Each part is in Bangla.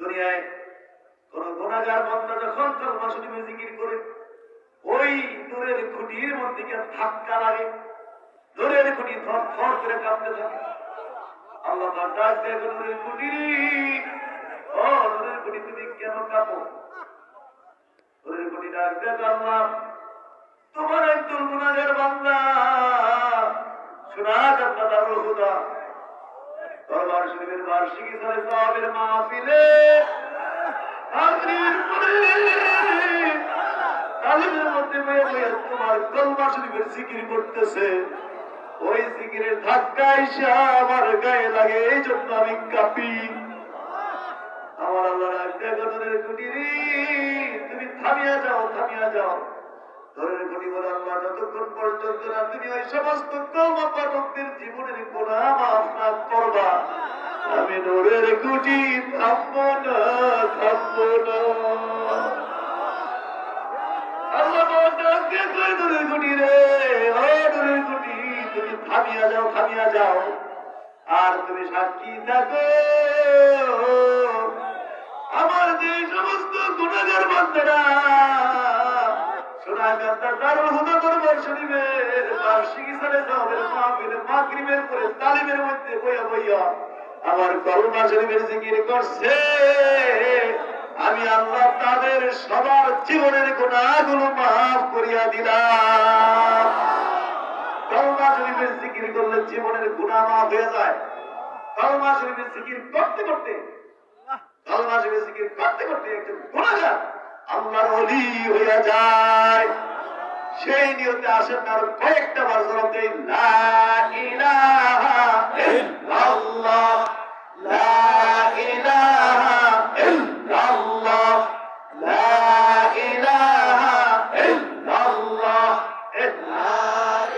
দুনিয়ায় কোন গুনাহগার বান্দা যখন কলমা শরীফে জিকির করে ওই নূরের খুঁটির মধ্যে গিয়ে ধাক্কা লাগে, নূরের খুঁটি থর থর করে কাঁপতে থাকে। আল্লাহ পাক ডাক দেয়, নূরের খুঁটি, ও নূরের খুঁটি তুমি কেন কাঁপো? নূরের খুঁটি ডাক দেয়, আল্লাহ তোমার একজন গুনাহগার বান্দা শোনা যাত্রা দারুল হুদা দরবার শরীফের বার্ষিকী সালে সাহাবের মাহফিলে হাজির করে তালিমের মধ্যে বয়ে বয়ে তোমার কলমা শরীফের জিকির করতেছে। ওই জিকিরের ধাক্কা এসে আমার গায়ে লাগে, এই জন্য আমি কাঁপি। আমার আল্লাহ নূরের খুঁটি তুমি থামিয়া যাও, থামিয়া যাও। নূরের খুঁটি বলে, আল্লাহ যতক্ষণ পর্যন্ত না তুমি ওই সমস্ত কওমা পাঠকদের জীবনের গুনাহ মাফ না করবা, আমি নূরের খুঁটি থামবো না, থামবো না। আল্লাহ ডাকে কই, নূরের খুঁটি রে, ও নূরের খুঁটি তুমি থামিয়া যাও, থামিয়া যাও। আর তুমি সাক্ষী থাকো আমার যে সমস্ত গুনাহগার বান্দারা সোনাগাঁওর দারুল হুদা দরবার শরীফের বার্ষিকী সালে সাহাবের মাহফিলে মাগরিবের পরে তালিমের মধ্যে বইয়া বইয়া আমার কলমা শরীফের জিকির করছে, আমি আল্লাহ তাদের সবার জীবনের গুনাহগুলো মাফ করিয়া দিলাম। কলমা শরীফের জিকির করলে জীবনের গুনাহ মাফ হয়ে যায়। কলমা শরীফের জিকির করতে করতে, কলমা শরীফের জিকির করতে করতে একজন গুনাহগার আল্লাহর ওলি হইয়া যায়। সেই নিয়তে আসেন আর কয়েকটা বার জবাব দেই, লা ইলাহা ইল্লাল্লাহ, লা ইলাহা ইল্লাল্লাহ, লা ইলাহা ইল্লাল্লাহ, লা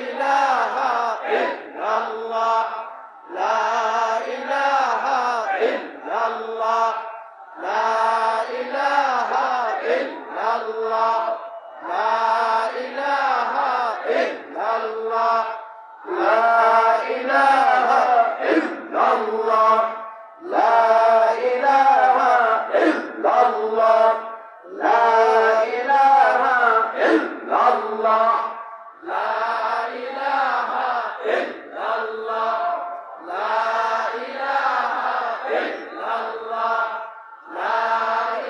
ইলাহা ইল্লাল্লাহ, লা ইলাহা ইল্লাল্লাহ, লা ইলাহা ইল্লাল্লাহ, লা ইলাহা ইল্লাল্লাহ, লা ইলাহা ইল্লাল্লাহ, লা ইলাহা ইল্লাল্লাহ, লা ইলাহা ইল্লাল্লাহ, লা ইলাহা ইল্লাল্লাহ, লা ইলাহা ইল্লাল্লাহ, লা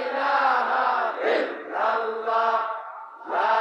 ইলাহা ইল্লাল্লাহ, লা